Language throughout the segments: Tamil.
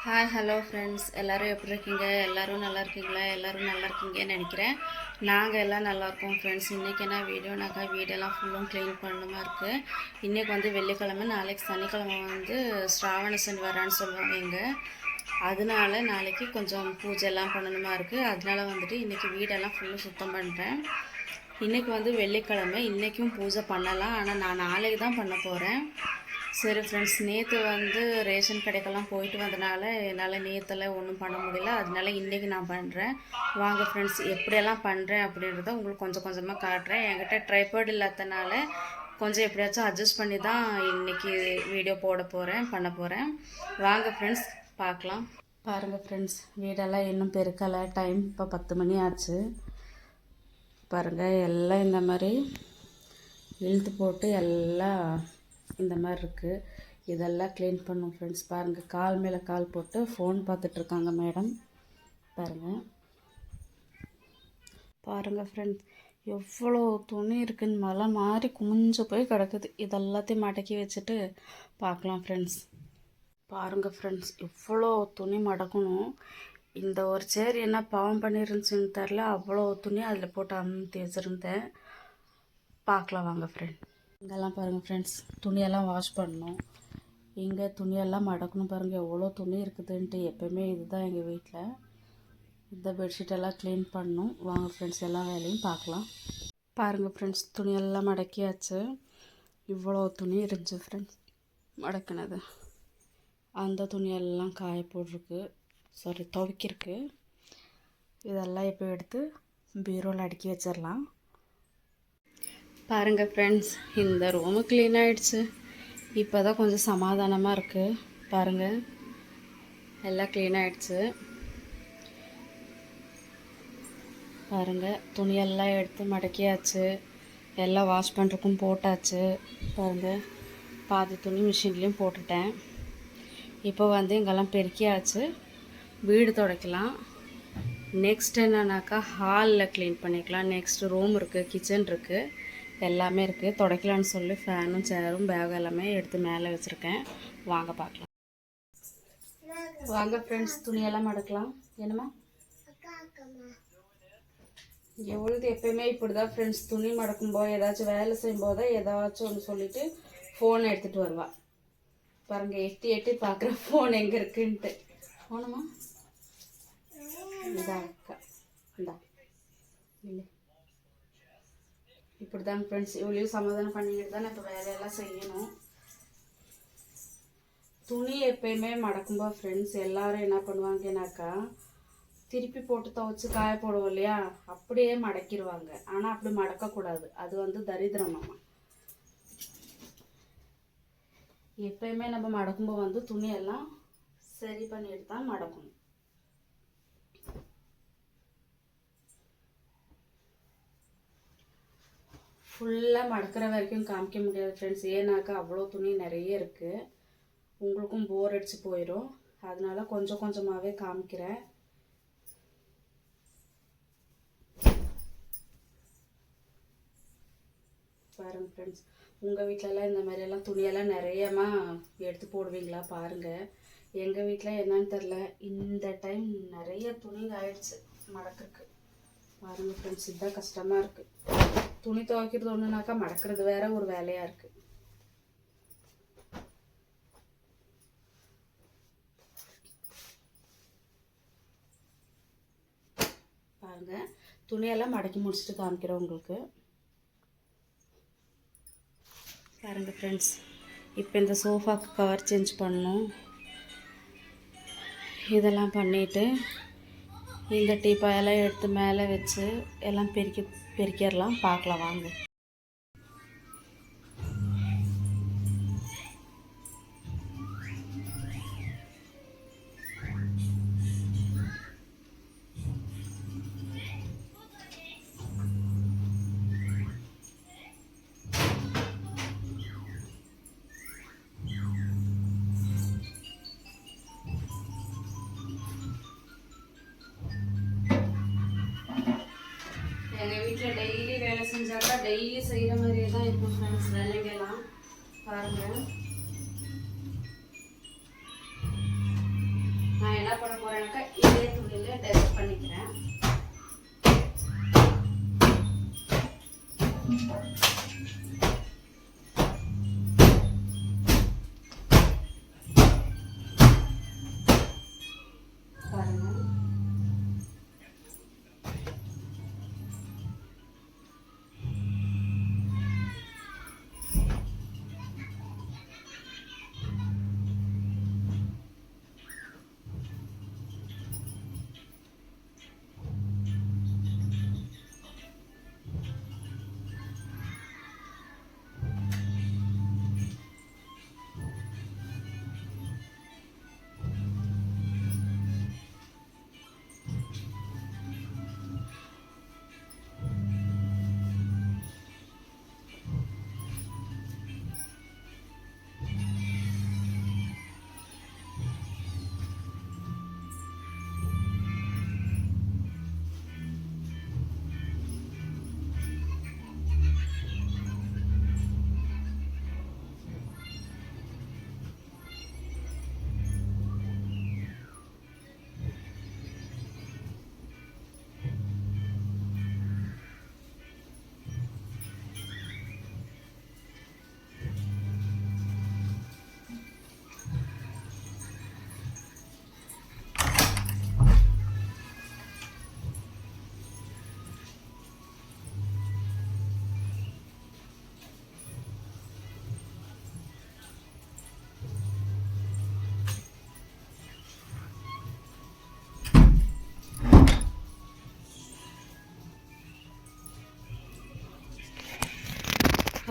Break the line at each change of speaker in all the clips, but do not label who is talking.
ஹாய் ஹலோ ஃப்ரெண்ட்ஸ், எல்லோரும் எப்படி இருக்கீங்க? எல்லோரும் நல்லா இருக்கீங்களா? எல்லோரும் நல்லா இருக்கீங்கன்னு நினைக்கிறேன். நாங்கள் எல்லாம் நல்லாயிருக்கோம் ஃப்ரெண்ட்ஸ். இன்றைக்கி என்ன வீடியோனாக்கா வீடெல்லாம் ஃபுல்லும் க்ளீன் பண்ணணுமா இருக்குது. இன்றைக்கி வந்து வெள்ளிக்கிழமை, நாளைக்கு சனிக்கிழமை வந்து ஸ்ராவண சனி வரான்னு சொல்லுவாங்க இங்கே. அதனால நாளைக்கு கொஞ்சம் பூஜைலாம் பண்ணணுமா இருக்குது. அதனால வந்துட்டு இன்றைக்கி வீடெல்லாம் ஃபுல்லும் சுத்தம் பண்ணுறேன். இன்றைக்கி வந்து வெள்ளிக்கிழமை, இன்றைக்கும் பூஜை பண்ணலாம். ஆனால் நான் நாளைக்கு தான் பண்ண போகிறேன். சரி ஃப்ரெண்ட்ஸ், நேற்று வந்து ரேஷன் கடைக்கெல்லாம் போயிட்டு வந்தனால என்னால் நேற்றெல்லாம் ஒன்றும் பண்ண முடியல. அதனால இன்றைக்கி நான் பண்ணுறேன். வாங்க ஃப்ரெண்ட்ஸ், எப்படியெல்லாம் பண்ணுறேன் அப்படின்றத உங்களுக்கு கொஞ்சம் கொஞ்சமாக காட்டுறேன். என்கிட்ட ட்ரைபாட் இல்லாதனால கொஞ்சம் எப்படியாச்சும் அட்ஜஸ்ட் பண்ணி தான் இன்றைக்கி வீடியோ பண்ண போகிறேன். வாங்க ஃப்ரெண்ட்ஸ், பார்க்கலாம். பாருங்கள் ஃப்ரெண்ட்ஸ், வீடெல்லாம் இன்னும் பெருக்கலை. டைம் இப்போ 10 மணி ஆச்சு. பாருங்கள், எல்லாம் இந்த மாதிரி இழுத்து போட்டு எல்லாம் இந்த மாதிரி இருக்குது. இதெல்லாம் க்ளீன் பண்ணும் ஃப்ரெண்ட்ஸ். பாருங்கள், கால் மேலே கால் போட்டு ஃபோன் பார்த்துட்ருக்காங்க மேடம். பாருங்கள் ஃப்ரெண்ட்ஸ், எவ்வளோ துணி இருக்குன்னு மழை மாதிரி குமிஞ்சு போய் கிடக்குது. இதெல்லாத்தையும் மடக்கி வச்சுட்டு பார்க்கலாம் ஃப்ரெண்ட்ஸ். பாருங்கள் ஃப்ரெண்ட்ஸ், எவ்வளோ துணி மடக்கணும். இந்த ஒரு சேர் என்ன பாவம் பண்ணிருந்துச்சுன்னு தெரில, அவ்வளோ துணி அதில் போட்டு அமுத்தி வச்சுருந்தேன். பார்க்கலாம் வாங்க ஃப்ரெண்ட். இங்கெல்லாம் பாருங்கள் ஃப்ரெண்ட்ஸ், துணியெல்லாம் வாஷ் பண்ணணும். இங்கே துணியெல்லாம் மடக்கணும். பாருங்கள் எவ்வளோ துணி இருக்குதுன்ட்டு. எப்போயுமே இதுதான் எங்கள் வீட்டில். இந்த பெட்ஷீட்டெல்லாம் க்ளீன் பண்ணணும். வாங்க ஃப்ரெண்ட்ஸ், எல்லா வேலையும் பார்க்கலாம். பாருங்கள் ஃப்ரெண்ட்ஸ், துணியெல்லாம் மடக்கியாச்சு. இவ்வளோ துணி இருந்துச்சு ஃப்ரெண்ட்ஸ் மடக்கினது. அந்த துணியெல்லாம் காய போட்டிருக்கு, துவைக்கிருக்கு. இதெல்லாம் இப்போ எடுத்து பீரோவில் அடுக்கி வச்சிடலாம். பாருங்கள் ஃப்ரெண்ட்ஸ், இந்த ரூமு க்ளீன் ஆகிடுச்சு. இப்போ தான் கொஞ்சம் சமாதானமாக இருக்குது. பாருங்கள், எல்லாம் க்ளீன் ஆகிடுச்சு. பாருங்கள், துணியெல்லாம் எடுத்து மடக்கியாச்சு. எல்லாம் வாஷ் பண்ணுறக்கும் போட்டாச்சு. பாருங்கள், பாதி துணி மிஷின்லேயும் போட்டுட்டேன். இப்போ வந்து இங்கெல்லாம் பெருக்கியாச்சு. வீடு துடைக்கலாம். நெக்ஸ்ட் என்னன்னாக்கா ஹாலில் க்ளீன் பண்ணிக்கலாம். நெக்ஸ்ட் ரூம் இருக்குது, கிச்சன் இருக்குது, எல்லாமே இருக்குது. துடைக்கலான்னு சொல்லி ஃபேனும் சேரும் பேக் எல்லாமே எடுத்து மேலே வச்சுருக்கேன். வாங்க பார்க்கலாம். வாங்க ஃப்ரெண்ட்ஸ், துணியெல்லாம் மடக்கலாம். என்னம்மா எவ்வளோது எப்பயுமே இப்படி தான் ஃப்ரெண்ட்ஸ். துணி மடக்கும்போது ஏதாச்சும் வேலை செய்யும்போது ஏதாச்சும் ஒன்று சொல்லிவிட்டு ஃபோனை எடுத்துகிட்டு வருவா. பாருங்கள், எட்டி எட்டி பார்க்குற ஃபோன் எங்கே இருக்குன்ட்டு. போனம்மா இந்தா அக்கா இந்தா இல்லை. இப்படி தாங்க ஃப்ரெண்ட்ஸ், இவ்வளோ சமாதானம் பண்ணிக்கிட்டு தான் இப்போ வேலையெல்லாம் செய்யணும். துணி எப்பயுமே மடக்கும்போது ஃப்ரெண்ட்ஸ் எல்லோரும் என்ன பண்ணுவாங்கன்னாக்கா, திருப்பி போட்டு துவைச்சி காய போடுவோம் இல்லையா, அப்படியே மடக்கிடுவாங்க. ஆனால் அப்படி மடக்கக்கூடாது, அது வந்து தரித்திரமாம்மா. எப்பயுமே நம்ம மடக்கும்போது வந்து துணியெல்லாம் சரி பண்ணிட்டு தான் மடக்கணும். ஃபுல்லாக மடக்கிற வரைக்கும் காமிக்க முடியாது ஃப்ரெண்ட்ஸ். ஏன்னாக்கா அவ்வளோ துணி நிறைய இருக்குது. உங்களுக்கும் போர் அடிச்சு போயிடும். அதனால கொஞ்சம் கொஞ்சமாகவே காமிக்கிறேன். பாருங்கள் ஃப்ரெண்ட்ஸ், உங்கள் வீட்டிலலாம் இந்த மாதிரியெல்லாம் துணியெல்லாம் நிறையமா எடுத்து போடுவீங்களா? பாருங்கள். எங்கள் வீட்டில் என்னன்னு தெரில, இந்த டைம் நிறைய துணி ஆயிடுச்சு மடக்கிறதுக்கு. பாருங்கள் ஃப்ரெண்ட்ஸ், இதுதான் கஷ்டமாக இருக்குது. துணி துவைக்கிறது ஒன்றுனாக்கா மடக்கிறது வேற ஒரு வேலையாக இருக்குது. பாருங்க, துணியெல்லாம் மடக்கி முடிச்சுட்டு காமிக்கிறேன் உங்களுக்கு. பாருங்கள் ஃப்ரெண்ட்ஸ், இப்போ இந்த சோஃபாக்கு கவர் சேஞ்ச் பண்ணணும். இதெல்லாம் பண்ணிவிட்டு இந்த டீப்பாயெல்லாம் எடுத்து மேலே வச்சு எல்லாம் பெருக்கிடலாம். பார்க்கலாம் வாங்க. எங்கள் வீட்டில் டெய்லி வேலை செஞ்சாக்கா டெய்லி செய்கிற மாதிரியே தான் இருக்கும் ஃப்ரெண்ட்ஸ் வேலைக்கெல்லாம். பாருங்கள், பண்ணிட்டேனாக்கா இதே துணியில் டஸ்ட் பண்ணிக்கிறேன்.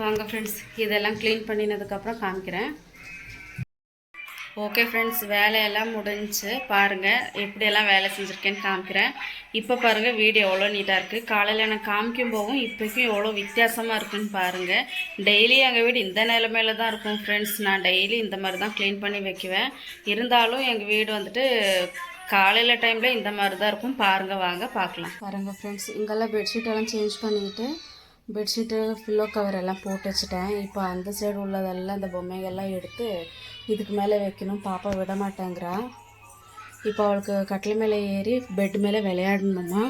வாங்க ஃப்ரெண்ட்ஸ், இதெல்லாம் க்ளீன் பண்ணினதுக்கப்புறம் காமிக்கிறேன். ஓகே ஃப்ரெண்ட்ஸ், வேலையெல்லாம் முடிஞ்சு பாருங்கள் எப்படியெல்லாம் வேலை செஞ்சுருக்கேன்னு காமிக்கிறேன். இப்போ பாருங்கள் வீடு எவ்வளோ நீட்டாக இருக்குது. காலையில் நான் காமிக்கும் போகும் இப்போக்கும் எவ்வளோ வித்தியாசமாக இருக்குன்னு பாருங்கள். டெய்லி எங்கள் வீடு இந்த நிலைமையில தான் இருக்கும் ஃப்ரெண்ட்ஸ். நான் டெய்லி இந்த மாதிரி தான் க்ளீன் பண்ணி வைக்குவேன். இருந்தாலும் எங்கள் வீடு வந்துட்டு காலையில் டைமில் இந்த மாதிரி தான் இருக்கும். பாருங்கள், வாங்க பார்க்கலாம். பாருங்கள் ஃப்ரெண்ட்ஸ், இங்கெல்லாம் பெட்ஷீட்டெல்லாம் சேஞ்ச் பண்ணிக்கிட்டு பெட்ஷீட்டு பில்லோ கவர் எல்லாம் போட்டு வச்சுட்டேன். இப்போ அந்த சைடு உள்ளதெல்லாம் இந்த பொம்மைகள்லாம் எடுத்து இதுக்கு மேலே வைக்கணும். பாப்பா விட மாட்டேங்கிறா. இப்போ அவளுக்கு கட்டில் மேலே ஏறி பெட் மேலே விளையாடணுமா.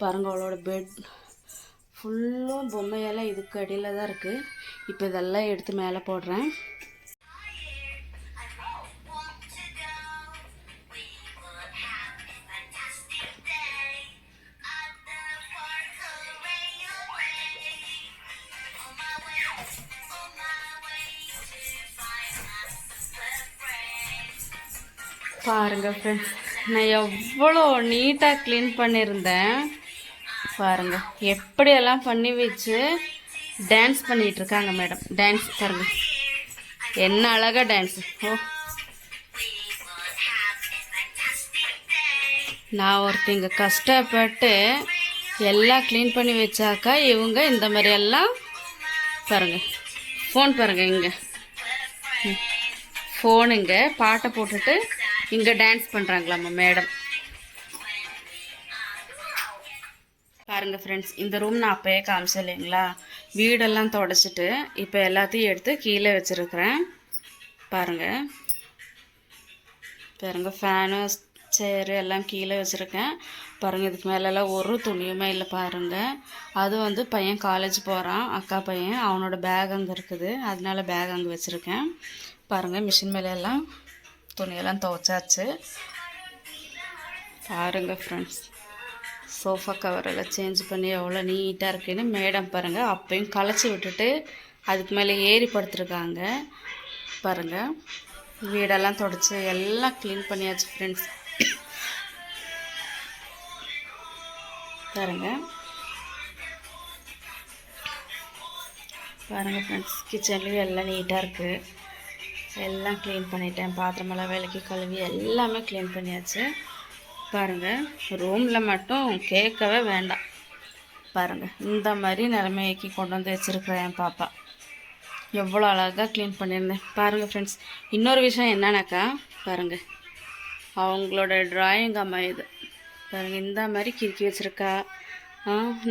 பாருங்கள், அவளோட பெட் ஃபுல்லும் பொம்மையெல்லாம் இதுக்கு அடியில் தான் இருக்குது. இப்போ இதெல்லாம் எடுத்து மேலே போடுறேன். பாருங்கள் ஃப்ரெண்ட்ஸ், நான் எவ்வளோ நீட்டாக க்ளீன் பண்ணியிருந்தேன். பாருங்கள் எப்படியெல்லாம் பண்ணி வச்சு டான்ஸ் பண்ணிகிட்ருக்காங்க மேடம். டான்ஸ் பாருங்கள், என்ன அழகாக டான்ஸு. ஓ, நான் ஒருத்தங்க கஷ்டப்பட்டு எல்லாம் க்ளீன் பண்ணி வச்சாக்கா இவங்க இந்த மாதிரி எல்லாம் பாருங்கள். ஃபோன் பாருங்கள், இங்கே ஃபோனுங்க பாட்டை போட்டுட்டு இங்கே டான்ஸ் பண்ணுறாங்களாம்மா மேடம். பாருங்கள் ஃப்ரெண்ட்ஸ், இந்த ரூம் நான் அப்போயே காமிச்சேன் இல்லைங்களா. வீடெல்லாம் தொடச்சிட்டு இப்போ எல்லாத்தையும் எடுத்து கீழே வச்சுருக்கிறேன். பாருங்கள் பாருங்கள், ஃபேனு சேரு எல்லாம் கீழே வச்சுருக்கேன். பாருங்கள், இதுக்கு மேலெல்லாம் ஒரு துணியுமே இல்லை. பாருங்கள், அது வந்து பையன் காலேஜ் போகிறான், அக்கா பையன். அவனோட பேக் அங்கே இருக்குது, அதனால பேக் அங்கே வச்சுருக்கேன். பாருங்கள், மிஷின் மேலே எல்லாம் துணியெல்லாம் துவைச்சாச்சு. பாருங்கள் ஃப்ரெண்ட்ஸ், சோஃபா கவரெல்லாம் சேஞ்ச் பண்ணி எவ்வளோ நீட்டாக இருக்குன்னு மேடம் பாருங்கள் அப்பையும் களைச்சி விட்டுட்டு அதுக்கு மேலே ஏறி படுத்துருக்காங்க. பாருங்கள், வீடெல்லாம் தொடச்சி எல்லாம் க்ளீன் பண்ணியாச்சு ஃப்ரெண்ட்ஸ். பாருங்கள் பாருங்கள் ஃப்ரெண்ட்ஸ், கிச்சன்லேயும் எல்லாம் நீட்டாக இருக்குது. எல்லாம் க்ளீன் பண்ணிட்டேன். பாத்திரமெல்லாம் விளக்கி கழுவி எல்லாமே க்ளீன் பண்ணியாச்சு. பாருங்கள், ரூமில் மட்டும் கேட்கவே வேண்டாம். பாருங்கள், இந்த மாதிரி நிலைமைக்கு கொண்டு வந்து வச்சுருக்கிறேன் என் பாப்பா. எவ்வளோ அழகாக க்ளீன் பண்ணியிருந்தேன். பாருங்கள் ஃப்ரெண்ட்ஸ், இன்னொரு விஷயம் என்னன்னாக்கா, பாருங்கள் அவங்களோட ட்ராயிங் அம்மா இது. பாருங்கள், இந்த மாதிரி கிறுக்கி வச்சுருக்கா.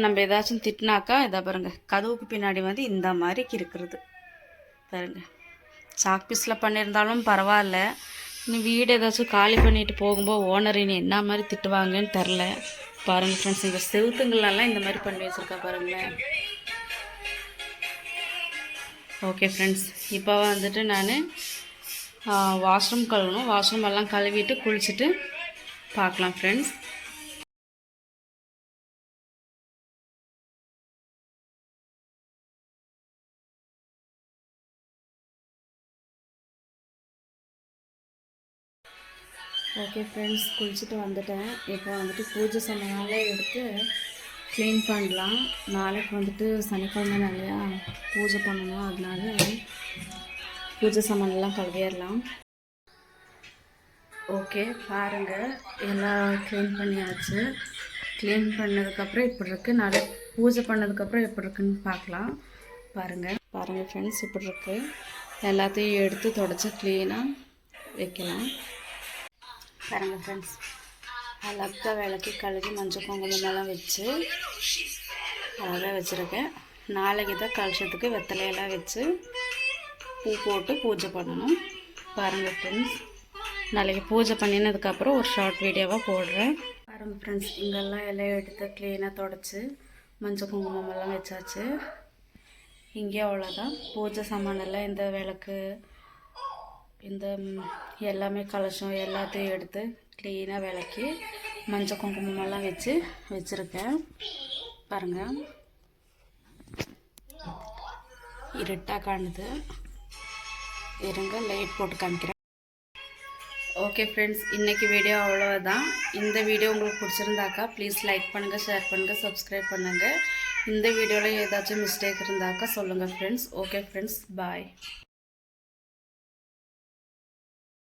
நம்ம ஏதாச்சும் திட்டினாக்கா இதை பாருங்கள், கதவுக்கு பின்னாடி வந்து இந்த மாதிரி கிறுக்கிறது. பாருங்கள், சாக் பீஸில் பண்ணியிருந்தாலும் பரவாயில்ல, இன்னும் வீடு ஏதாச்சும் காலி பண்ணிட்டு போகும்போது ஓனர் இனி என்ன மாதிரி திட்டுவாங்கன்னு தெரில. பாருங்கள் ஃப்ரெண்ட்ஸ், இந்த செவுத்துங்களெல்லாம் இந்த மாதிரி பண்ணி வச்சுருக்கா பாருங்களேன். ஓகே ஃப்ரெண்ட்ஸ், இப்போ வந்துட்டு நான் வாஷ்ரூம் கழுவணும். வாஷ்ரூம் எல்லாம் கழுவிட்டு குளிச்சுட்டு பார்க்கலாம் ஃப்ரெண்ட்ஸ். ஓகே ஃப்ரெண்ட்ஸ், குளிச்சுட்டு வந்துட்டேன். இப்போ வந்துட்டு பூஜை சாமானெல்லாம் எடுத்து க்ளீன் பண்ணலாம். நாளைக்கு வந்துட்டு சனிக்கிழமை நிறையா பூஜை பண்ணணும், அதனால பூஜை சாமானெல்லாம் கழுவிடலாம். ஓகே பாருங்கள், எல்லாம் க்ளீன் பண்ணியாச்சு. க்ளீன் பண்ணதுக்கப்புறம் இப்படி இருக்குது. நாளை பூஜை பண்ணதுக்கப்புறம் எப்படி இருக்குன்னு பார்க்கலாம். பாருங்கள் ஃப்ரெண்ட்ஸ், இப்படி இருக்குது. எல்லாத்தையும் எடுத்து தொடச்சி க்ளீனாக வைக்கலாம். பாருங்கள் ஃப்ரெண்ட்ஸ், அழகாக விளக்கி கழுவி மஞ்சள் குங்குமமெல்லாம் வச்சு அழகாக வச்சுருக்கேன். நாளைக்கு தான் கலசத்துக்கு வெத்தலையெல்லாம் வச்சு பூ போட்டு பூஜை பண்ணணும். பாருங்கள் ஃப்ரெண்ட்ஸ், நாளைக்கு பூஜை பண்ணினதுக்கப்புறம் ஒரு ஷார்ட் வீடியோவாக போடுறேன். பாருங்கள் ஃப்ரெண்ட்ஸ், இங்கெல்லாம் எல்லாம் எடுத்து க்ளீனாக தொடச்சி மஞ்சள் குங்குமமெல்லாம் வச்சாச்சு. இங்கே அவ்வளோதான். பூஜை சாமானெல்லாம் இந்த விளக்கு, இந்த எல்லாமே கலசம் எல்லாத்தையும் எடுத்து க்ளீனாக விளக்கி மஞ்சள் குங்குமமெல்லாம் வச்சு வச்சுருக்கேன். பாருங்கள், இருட்டாக காணுது. இருங்க, லைட் போட்டு காமிக்கிறேன். ஓகே ஃப்ரெண்ட்ஸ், இன்றைக்கி வீடியோ அவ்வளோதான். இந்த வீடியோ உங்களுக்கு பிடிச்சிருந்தாக்கா ப்ளீஸ் லைக் பண்ணுங்கள், ஷேர் பண்ணுங்கள், சப்ஸ்கிரைப் பண்ணுங்கள். இந்த வீடியோவில் ஏதாச்சும் மிஸ்டேக் இருந்தாக்கா சொல்லுங்கள் ஃப்ரெண்ட்ஸ். ஓகே ஃப்ரெண்ட்ஸ், பாய்.